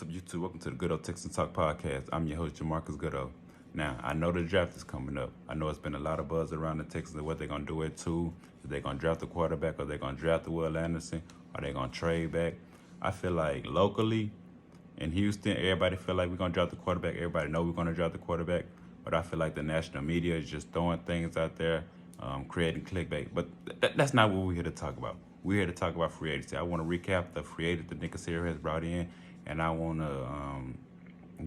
What's up, YouTube? Welcome to the Good Old Texans Talk Podcast. I'm your host, Jamarcus Goodo. Now, I know the draft is coming up. I know it's been a lot of buzz around the Texans and what they're going to do it to. If they're going to draft the quarterback, or they're going to draft the Will Anderson, or they're going to trade back. I feel like locally in Houston, everybody feel like we're going to draft the quarterback. Everybody know we're going to draft the quarterback. But I feel like the national media is just throwing things out there, creating clickbait. But that's not what we're here to talk about. We're here to talk about free agency. I want to recap the free agent that Caserio has brought in, and I want to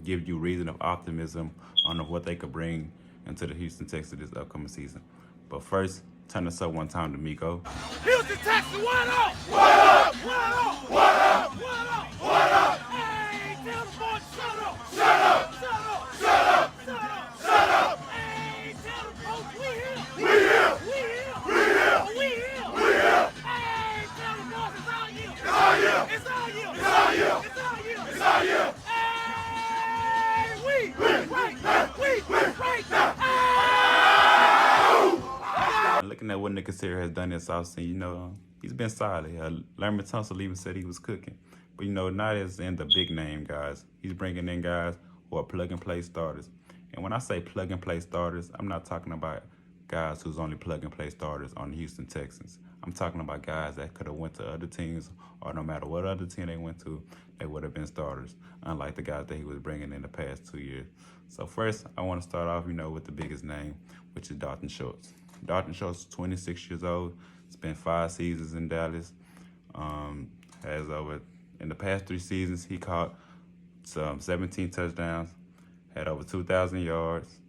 give you reason of optimism on what they could bring into the Houston Texans this upcoming season. But first, turn us up one time, Demeco. Houston Texans, what up? What up? What up? What up? What up? What up? Hey, tell the boys, shut up! Shut up! Shut up! Shut up! Shut up! Shut up! Hey, tell the folks, we here! We here! We here! We here! We here! We here! Hey, tell the boys, it's our year! It's our year! It's our year! It's our year! It's our year! It's our year! Hey, we right now! We right now! Looking at what Nick Caserio has done this offseason, he's been solid. Larry Tunsil even said he was cooking. But, not as in the big name guys. He's bringing in guys who are plug-and-play starters. And when I say plug-and-play starters, I'm not talking about guys who's only plug-and-play starters on the Houston Texans. I'm talking about guys that could have went to other teams, or no matter what other team they went to, they would have been starters, unlike the guys that he was bringing in the past 2 years. So first, I want to start off, with the biggest name, which is Dalton Schultz. Dalton Schultz is 26 years old, spent 5 seasons in Dallas. In the past 3 seasons, he caught 17 touchdowns, had over 2,000 yards.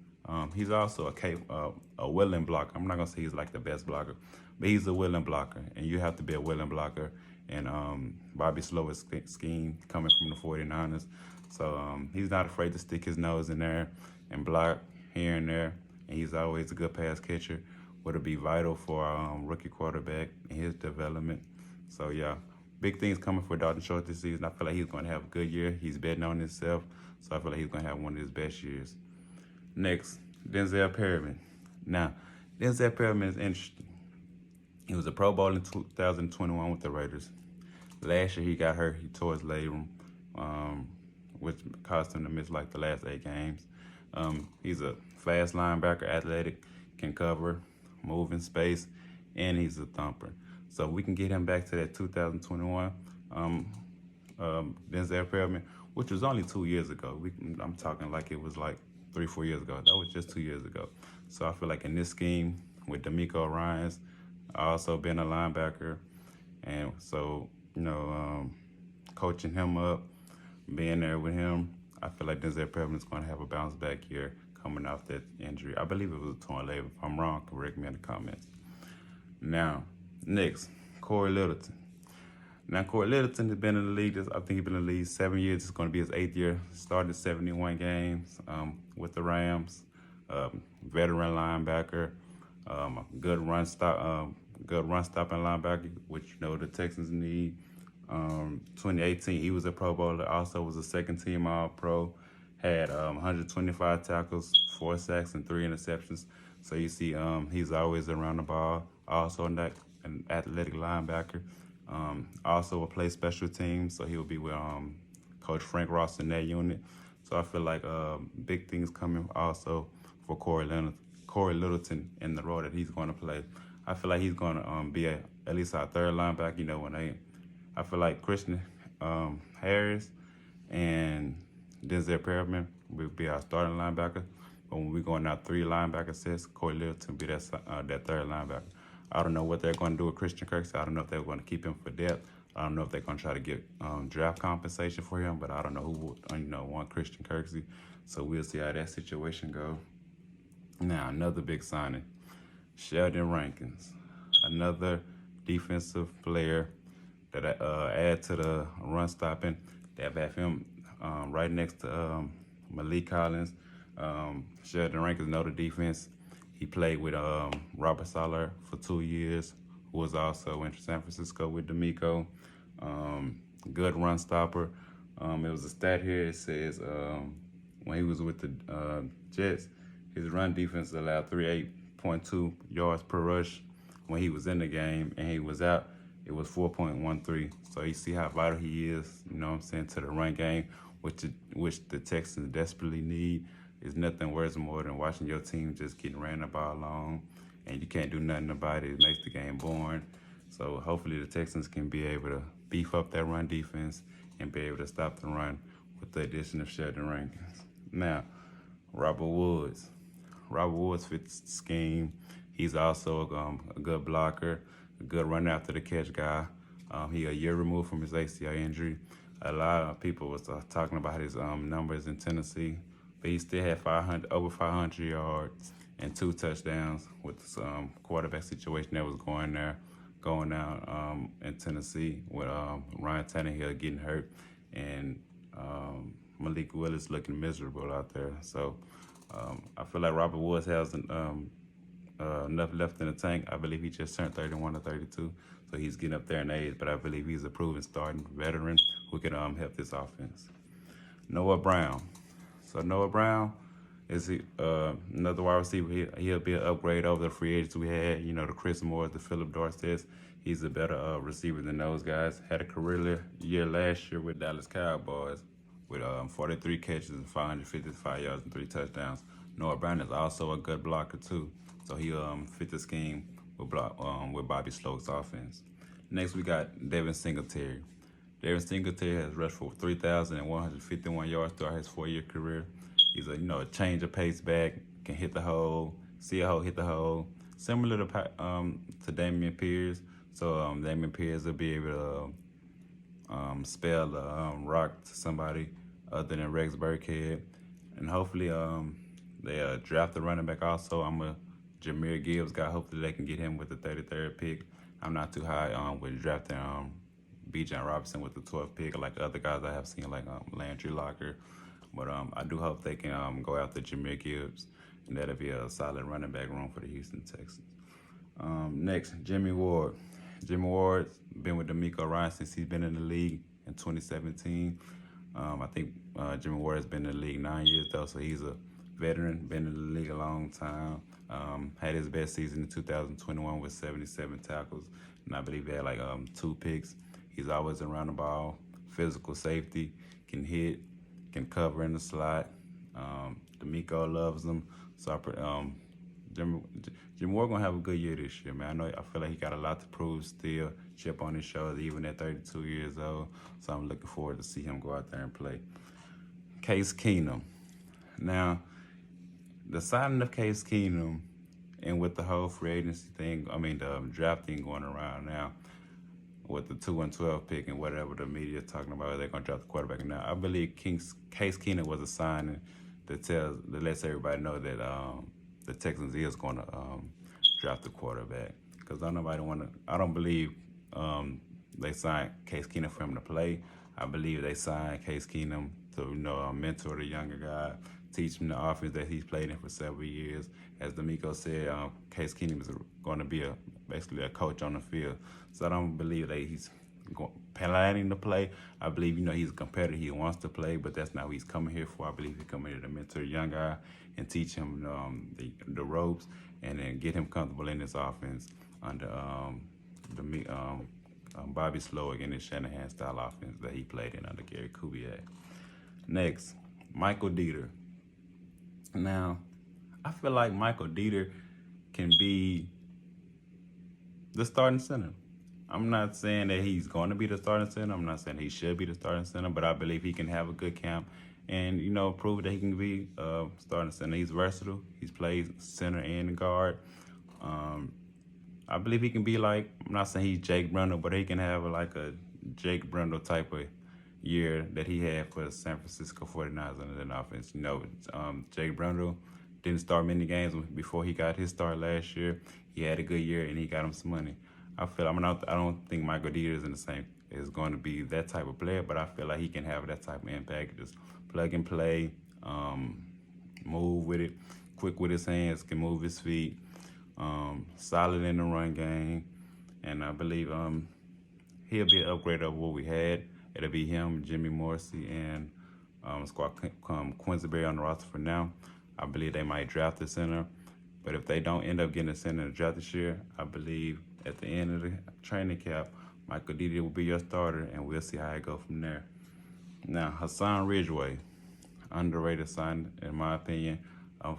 He's also a willing blocker. I'm not gonna say he's like the best blocker, but he's a willing blocker, and you have to be a willing blocker. And Bobby Slowick's scheme coming from the 49ers, so he's not afraid to stick his nose in there and block here and there. And he's always a good pass catcher, which will be vital for our rookie quarterback and his development. So yeah, big things coming for Dalton Schultz this season. I feel like he's going to have a good year. He's betting on himself, so I feel like he's going to have one of his best years. Next, Denzel Perryman. Now, Denzel Perryman is interesting. He was a Pro Bowl in 2021 with the Raiders. Last year he got hurt. He tore his labrum, which caused him to miss like the last 8 games. He's a fast linebacker, athletic, can cover, move in space, and he's a thumper. So we can get him back to that 2021 Denzel Perryman, which was only 2 years ago. I'm talking like it was like 3-4 years ago. That was just 2 years ago. So I feel like in this scheme with Demeco Ryans also being a linebacker, and so coaching him up, being there with him, I feel like Denzel Perryman is going to have a bounce back year coming off that injury. I believe it was a torn labrum. If I'm wrong, correct me in the comments. Now, next, Corey Littleton. Now, Corey Littleton has been in the league. I think he's been in the league 7 years. It's going to be his 8th year. Started 71 games with the Rams. Veteran linebacker, good run stopping linebacker, which the Texans need. 2018, he was a Pro Bowler. Also was a second-team All-Pro. Had 125 tackles, 4 sacks, and 3 interceptions. So you see, he's always around the ball. Also an athletic linebacker. Also will play special teams, so he'll be with Coach Frank Ross in that unit. So I feel like big things coming also for Corey Littleton in the role that he's going to play. I feel like he's going to be at least our third linebacker. I feel like Christian Harris and Denzel Perryman will be our starting linebacker. But when we're going out 3 linebacker sets, Corey Littleton will be that third linebacker. I don't know what they're going to do with Christian Kirksey. I don't know if they're going to keep him for depth. I don't know if they're going to try to get draft compensation for him, but I don't know who would, want Christian Kirksey. So we'll see how that situation goes. Now, another big signing, Sheldon Rankins, another defensive player that add to the run stopping. They have him right next to Malik Collins. Sheldon Rankins know the defense. He played with Robert Saleh for 2 years, who was also in San Francisco with Demeco. Good run stopper. It was a stat here. It says when he was with the Jets, his run defense allowed 38.2 yards per rush when he was in the game, and he was out, it was 4.13. So you see how vital he is, to the run game which the Texans desperately need. Is nothing worse more than watching your team just getting ran the ball along, and you can't do nothing about it. It makes the game boring. So hopefully the Texans can be able to beef up that run defense and be able to stop the run with the addition of Sheldon Rankins. Now, Robert Woods. Robert Woods fits the scheme. He's also a good blocker, a good run after the catch guy. He a year removed from his ACL injury. A lot of people was talking about his numbers in Tennessee, but he still had over 500 yards and 2 touchdowns with this quarterback situation that was going on in Tennessee with Ryan Tannehill getting hurt and Malik Willis looking miserable out there. So I feel like Robert Woods has enough left in the tank. I believe he just turned 31 or 32, so he's getting up there in age, but I believe he's a proven starting veteran who can help this offense. Noah Brown. So Noah Brown is another wide receiver. He'll be an upgrade over the free agents we had, the Chris Moore, the Philip Dorsett's. He's a better receiver than those guys. Had a career year last year with Dallas Cowboys with 43 catches and 555 yards and 3 touchdowns. Noah Brown is also a good blocker too, so he'll fit the scheme with Bobby Sloak's offense. Next, we got Devin Singletary. Devin Singletary has rushed for 3,151 yards throughout his 4-year career. He's a change of pace back, can hit the hole, see a hole, hit the hole. Similar to Dameon Pierce, so Dameon Pierce will be able to spell the rock to somebody other than Rex Burkhead, and hopefully they draft the running back also. Jahmyr Gibbs guy. Hopefully they can get him with the 33rd pick. I'm not too high with drafting Bijan Robinson with the 12th pick, like other guys I have seen, like Landry Locker. But I do hope they can go after Jahmyr Gibbs, and that'll be a solid running back room for the Houston Texans. Next, Jimmy Ward. Jimmy Ward's been with Demeco Ryan since he's been in the league in 2017. I think Jimmy Ward has been in the league 9 years, though, so he's a veteran, been in the league a long time. Had his best season in 2021 with 77 tackles, and I believe he had like 2 picks. He's always around the ball, physical safety, can hit, can cover in the slot. Demeco loves him. So Jim Ward gonna have a good year this year, man. I feel like he got a lot to prove still, chip on his shoulder, even at 32 years old. So I'm looking forward to see him go out there and play. Case Keenum. Now, the signing of Case Keenum and with the whole free agency thing, the drafting going around now, with the 2 and 12 pick and whatever the media is talking about, they're going to draft the quarterback now. I believe Case Keenum was a signing that lets everybody know that the Texans is going to draft the quarterback. Because I don't believe they signed Case Keenum for him to play. I believe they signed Case Keenum to mentor the younger guy, teach him the offense that he's played in for several years. As Demeco said, Case Keenum is going to be basically a coach on the field. So I don't believe that he's planning to play. I believe, he's a competitor. He wants to play, but that's not what he's coming here for. I believe he's coming here to mentor the young guy and teach him the ropes and then get him comfortable in this offense under Bobby Sloak and his Shanahan-style offense that he played in under Gary Kubiak. Next, Michael Dieter. Now, I feel like Michael Dieter can be the starting center. I'm not saying that he's going to be the starting center. I'm not saying he should be the starting center, but I believe he can have a good camp and, prove that he can be starting center. He's versatile. He's played center and guard. I believe he can be I'm not saying he's Jake Brundle, but he can have like a Jake Brundle type of year that he had for the San Francisco 49ers under that offense. Jake Brundle didn't start many games before he got his start last year. He had a good year and he got him some money. I don't think Michael Dieter is going to be that type of player, but I feel like he can have that type of impact. Just plug and play, move with it, quick with his hands, can move his feet, solid in the run game, and I believe he'll be an upgrade of what we had. It'll be him, Jimmy Morrissey, and Quincy Berry on the roster for now. I believe they might draft the center, but if they don't end up getting a center in the draft this year, I believe at the end of the training camp, Michael Dieter will be your starter, and we'll see how it goes from there. Now, Hassan Ridgeway, underrated sign in my opinion.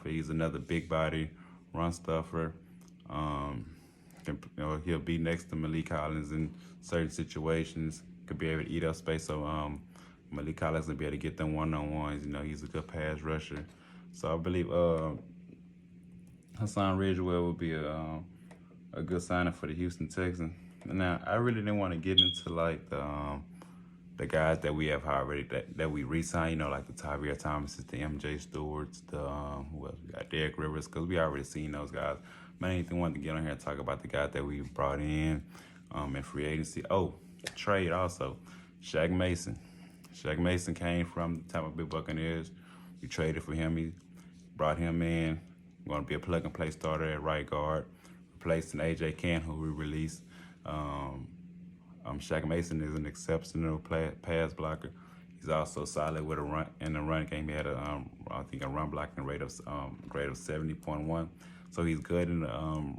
He's another big body run stuffer. He'll be next to Malik Collins in certain situations. Could be able to eat up space, so Malik Collins will be able to get them one-on-ones. He's a good pass rusher. So I believe Hassan Ridgeway will be a good signing for the Houston Texans. Now, I really didn't want to get into like the guys that we have already that we re-signed, like the Tavierre Thomases, the MJ Stewarts, the who else we got, Derek Rivers, because we already seen those guys. But I didn't want to get on here and talk about the guys that we brought in free agency. Oh, trade also, Shaq Mason. Shaq Mason came from the Tampa Bay Buccaneers. We traded for him. He brought him in. Going to be a plug-and-play starter at right guard, replacing A.J. Cann, who we released. Shaq Mason is an exceptional pass blocker. He's also solid with a run in the run game. He had a run blocking rate of grade of 70.1. So he's good in the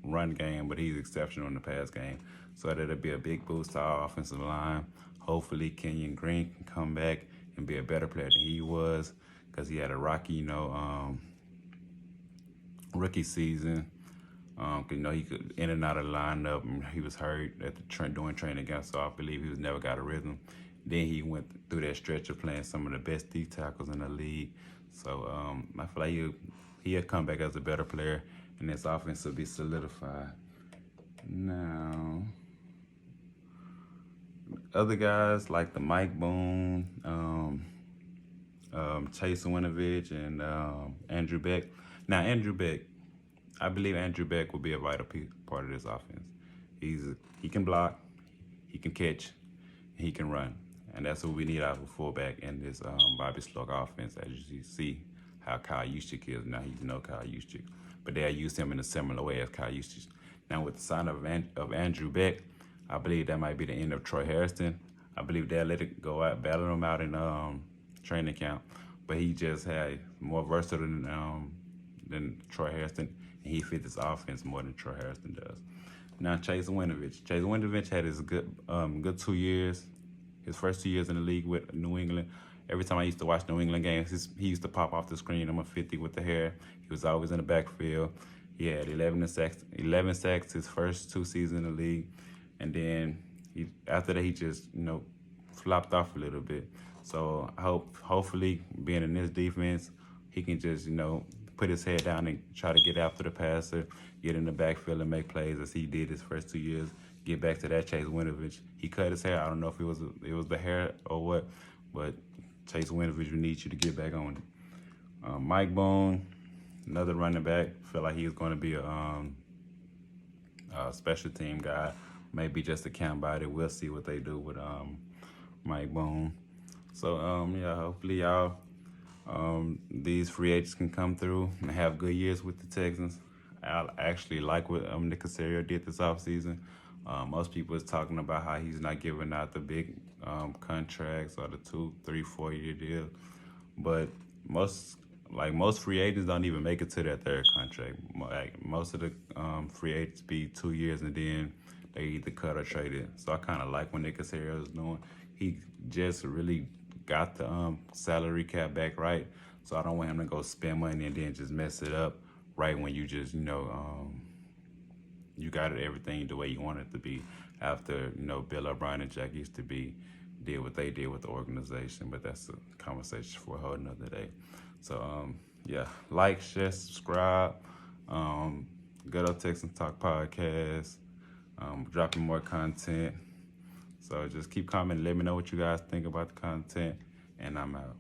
run game, but he's exceptional in the pass game. So that'll be a big boost to our offensive line. Hopefully Kenyon Green can come back and be a better player than he was, because he had a rocky, rookie season. He could in and out of the lineup, and he was hurt at the doing training camp, so I believe he was never got a rhythm. Then he went through that stretch of playing some of the best D tackles in the league. So I feel like he'll come back as a better player, and this offense will be solidified. Now, other guys like the Mike Boone, Chase Winovich, and Andrew Beck. Now, Andrew Beck, I believe Andrew Beck will be a vital part of this offense. He can block, he can catch, he can run, and that's what we need out of a fullback in this Bobby Sloak offense. As you see, how Kyle Juszczyk is now, he's no Kyle Juszczyk, but they used him in a similar way as Kyle Juszczyk. Now, with the sign of Andrew Beck, I believe that might be the end of Troy Hairston. I believe they'll let it go out, battle him out in training camp, but he just had more versatile than Troy Hairston, and he fits this offense more than Troy Hairston does. Now, Chase Winovich. Chase Winovich had his good 2 years, his first 2 years in the league with New England. Every time I used to watch New England games, he used to pop off the screen. I'm a 50 with the hair. He was always in the backfield. He had 11 sacks his first 2 seasons in the league, and then after that he just flopped off a little bit. So I hopefully being in this defense, he can just put his head down and try to get after the passer, get in the backfield and make plays as he did his first 2 years. Get back to that Chase Winovich. He cut his hair. I don't know if it was the hair or what, but Chase Winovich, we need you to get back on it. Mike Boone, another running back. Feel like he was going to be a special team guy, maybe just a camp body. We'll see what they do with Mike Boone. So hopefully y'all these free agents can come through and have good years with the Texans. I actually like what Nick Caserio did this offseason. Most people is talking about how he's not giving out the big contracts or the 2, 3, 4 year deal, but most free agents don't even make it to their third contract. Most of the free agents be 2 years and then they either cut or trade it. So I kind of like what Nick Caserio is doing. He just really got the salary cap back right, so I don't want him to go spend money and then just mess it up right when you just you got it everything the way you want it to be after Bill O'Brien and Jack used to did what they did with the organization. But that's a conversation for a whole nother day. So like, share, subscribe. Good Old Texans Talk podcast, dropping more content. So just keep commenting, let me know what you guys think about the content, and I'm out.